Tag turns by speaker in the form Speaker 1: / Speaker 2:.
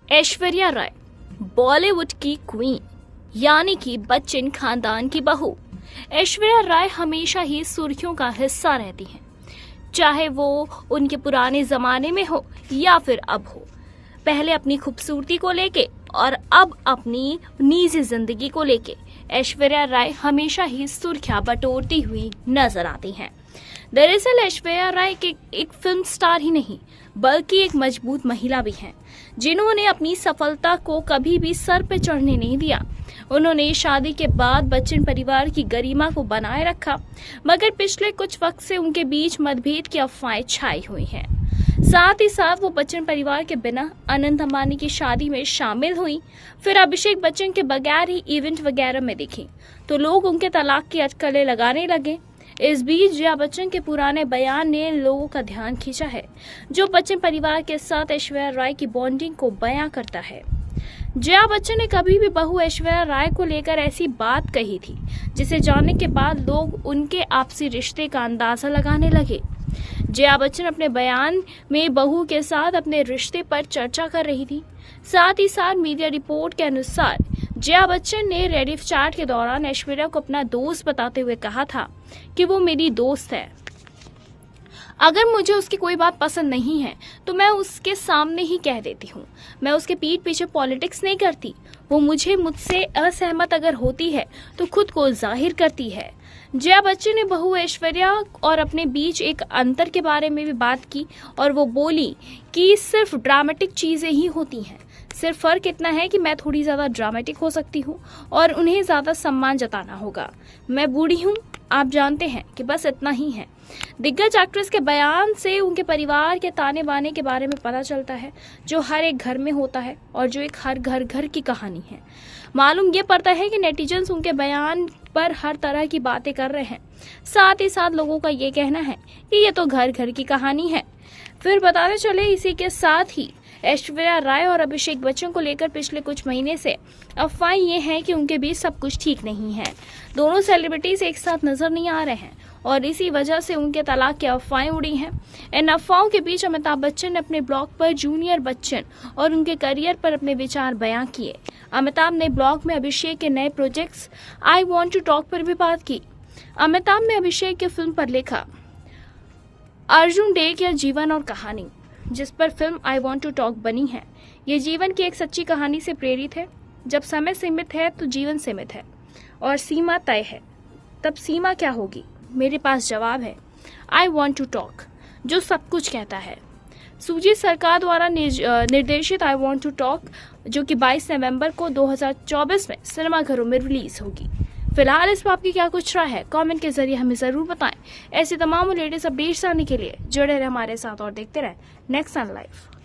Speaker 1: ऐश्वर्या राय बॉलीवुड की क्वीन यानी कि बच्चन खानदान की बहू। ऐश्वर्या राय हमेशा ही सुर्खियों का हिस्सा रहती हैं, चाहे वो उनके पुराने जमाने में हो या फिर अब हो। पहले अपनी खूबसूरती को लेके और अब अपनी निजी जिंदगी को लेके ऐश्वर्या राय हमेशा ही सुर्खियां बटोरती हुई नजर आती हैं। दरअसल ऐश्वर्या राय एक फिल्म स्टार ही नहीं बल्कि एक मजबूत महिला भी हैं, जिन्होंने अपनी सफलता को कभी भी सर पे चढ़ने नहीं दिया। उन्होंने शादी के बाद बच्चन परिवार की गरिमा को बनाए रखा, मगर पिछले कुछ वक्त से उनके बीच मतभेद की अफवाहें छाई हुई हैं। साथ ही साथ वो बच्चन परिवार के बिना अनंत अंबानी की शादी में शामिल हुई, फिर अभिषेक बच्चन के बगैर ही इवेंट वगैरह में दिखी, तो लोग उनके तलाक की अटकलें लगाने लगे। इस बीच जया बच्चन के पुराने बयान ने लोगों का ध्यान खींचा है, जो बच्चन परिवार के साथ ऐश्वर्या राय की बॉन्डिंग को बयां करता है। जया बच्चन ने कभी भी बहू ऐश्वर्या राय को लेकर ऐसी बात कही थी, जिसे जानने के बाद लोग उनके आपसी रिश्ते का अंदाजा लगाने लगे। जया बच्चन अपने बयान में बहू के साथ अपने रिश्ते पर चर्चा कर रही थी। साथ ही साथ मीडिया रिपोर्ट के अनुसार जया बच्चन ने रेडिफ चैट के दौरान ऐश्वर्या को अपना दोस्त बताते हुए कहा था कि वो मेरी दोस्त है, अगर मुझे उसकी कोई बात पसंद नहीं है तो मैं उसके सामने ही कह देती हूँ। मैं उसके पीठ पीछे पॉलिटिक्स नहीं करती। वो मुझसे असहमत अगर होती है तो खुद को जाहिर करती है। जया बच्चन ने बहू ऐश्वर्या और अपने बीच एक अंतर के बारे में भी बात की और वो बोली कि सिर्फ ड्रामेटिक चीजें ही होती हैं। सिर्फ फर्क इतना है कि मैं थोड़ी ज्यादा ड्रामेटिक हो सकती हूँ और उन्हें ज्यादा सम्मान जताना होगा। मैं बूढ़ी हूँ, आप जानते हैं कि बस इतना ही है। दिग्गज एक्ट्रेस के बयान से उनके परिवार के ताने बाने के बारे में पता चलता है, जो हर एक घर में होता है और जो एक हर घर की कहानी है। मालूम ये पड़ता है कि नेटिजन्स उनके बयान पर हर तरह की बातें कर रहे हैं। साथ ही साथ लोगों का ये कहना है कि ये तो घर की कहानी है। फिर बताते चले, इसी के साथ ही ऐश्वर्या राय और अभिषेक बच्चन को लेकर पिछले कुछ महीने से अफवाहें ये हैं कि उनके बीच सब कुछ ठीक नहीं है। दोनों सेलिब्रिटीज एक साथ नजर नहीं आ रहे हैं और इसी वजह से उनके तलाक की अफवाहें उड़ी हैं। इन अफवाहों के बीच अमिताभ बच्चन ने अपने ब्लॉग पर जूनियर बच्चन और उनके करियर पर अपने विचार बयां किए। अमिताभ ने ब्लॉग में अभिषेक के नए projects I want to talk पर भी बात की। अमिताभ ने अभिषेक की फिल्म पर लिखा, अर्जुन डेक या जीवन और कहानी, जिस पर film I want to talk बनी है, ये जीवन की एक सच्ची कहानी से प्रेरित है। जब समय सीमित है तो जीवन सीमित है और सीमा तय है, तब सीमा क्या होगी? मेरे पास जवाब है, आई वॉन्ट टू टॉक, जो सब कुछ कहता है। सुजीत सरकार द्वारा निर्देशित आई वॉन्ट टू टॉक, जो कि 22 नवंबर को 2024 में सिनेमाघरों में रिलीज होगी। फिलहाल इस पर आपकी क्या कुछ राय है, कमेंट के जरिए हमें जरूर बताएं। ऐसे तमाम लेटेस्ट अपडेट्स आने के लिए जुड़े रहे हमारे साथ और देखते रहे नेक्स्ट सन लाइव।